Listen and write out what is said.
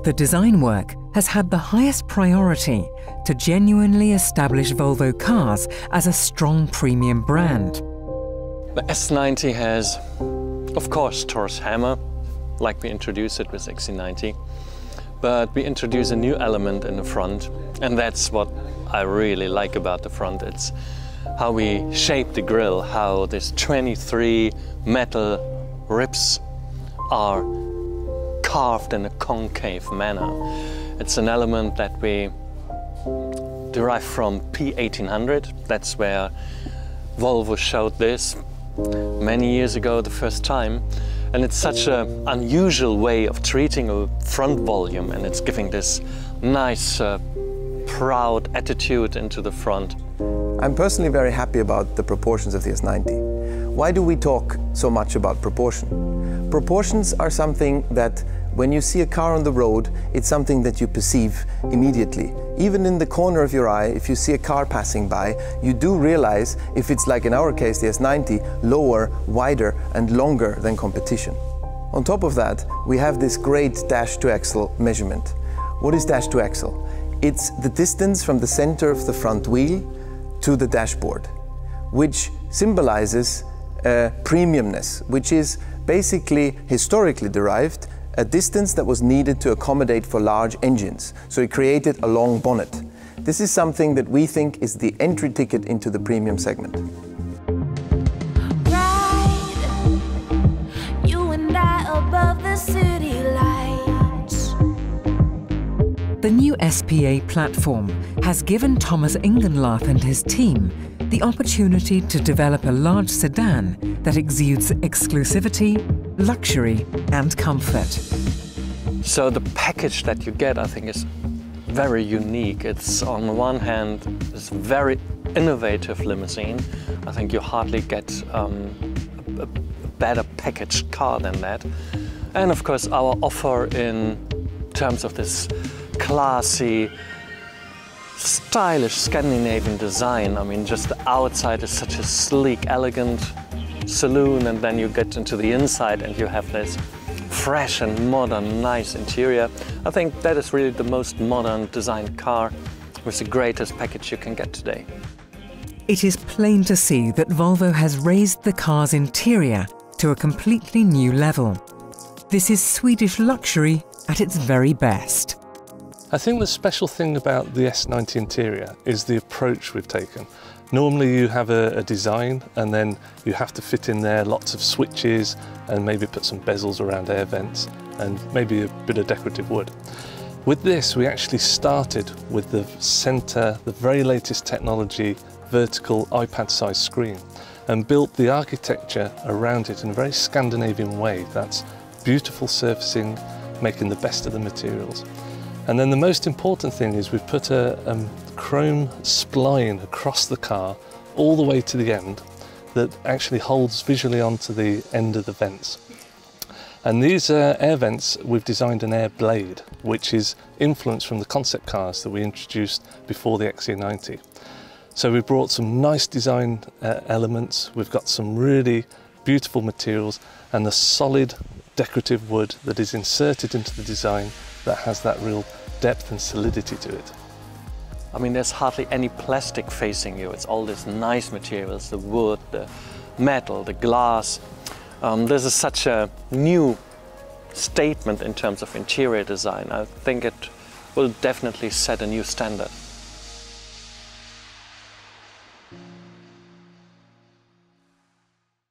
the design work has had the highest priority to genuinely establish Volvo Cars as a strong premium brand. The S90 has, of course, Tor's hammer, like we introduced it with XC90, but we introduce a new element in the front, and that's what I really like about the front. It's how we shape the grille, how these 23 metal ribs are carved in a concave manner. It's an element that we derive from P1800. That's where Volvo showed this many years ago the first time. And it's such an unusual way of treating a front volume, and it's giving this nice, proud attitude into the front. I'm personally very happy about the proportions of the S90. Why do we talk so much about proportion? Proportions are something that when you see a car on the road, it's something that you perceive immediately. Even in the corner of your eye, if you see a car passing by, you do realize, if it's like in our case, the S90, lower, wider and longer than competition. On top of that, we have this great dash to axle measurement. What is dash to axle? It's the distance from the center of the front wheel to the dashboard, which symbolizes premiumness, which is basically historically derived a distance that was needed to accommodate for large engines. So it created a long bonnet. This is something that we think is the entry ticket into the premium segment. Ride, you and I above the city lights. The new SPA platform has given Thomas Ingenlath and his team the opportunity to develop a large sedan that exudes exclusivity, luxury and comfort. So the package that you get, I think, is very unique. It's on the one hand this very innovative limousine. I think you hardly get a better packaged car than that. And of course our offer in terms of this classy, stylish Scandinavian design. I mean, just the outside is such a sleek, elegant saloon, and then you get into the inside and you have this fresh and modern, nice interior. I think that is really the most modern designed car with the greatest package you can get today. It is plain to see that Volvo has raised the car's interior to a completely new level. This is Swedish luxury at its very best. I think the special thing about the S90 interior is the approach we've taken. Normally you have a design and then you have to fit in there lots of switches and maybe put some bezels around air vents and maybe a bit of decorative wood. With this, we actually started with the centre, the very latest technology, vertical iPad-sized screen, and built the architecture around it in a very Scandinavian way. That's beautiful surfacing, making the best of the materials. And then the most important thing is we've put a chrome spline across the car all the way to the end that actually holds visually onto the end of the vents. And these air vents, we've designed an air blade, which is influenced from the concept cars that we introduced before the XC90. So we've brought some nice design elements, we've got some really beautiful materials and the solid decorative wood that is inserted into the design that has that real depth and solidity to it. I mean, there's hardly any plastic facing you. It's all these nice materials, the wood, the metal, the glass. This is such a new statement in terms of interior design. I think it will definitely set a new standard.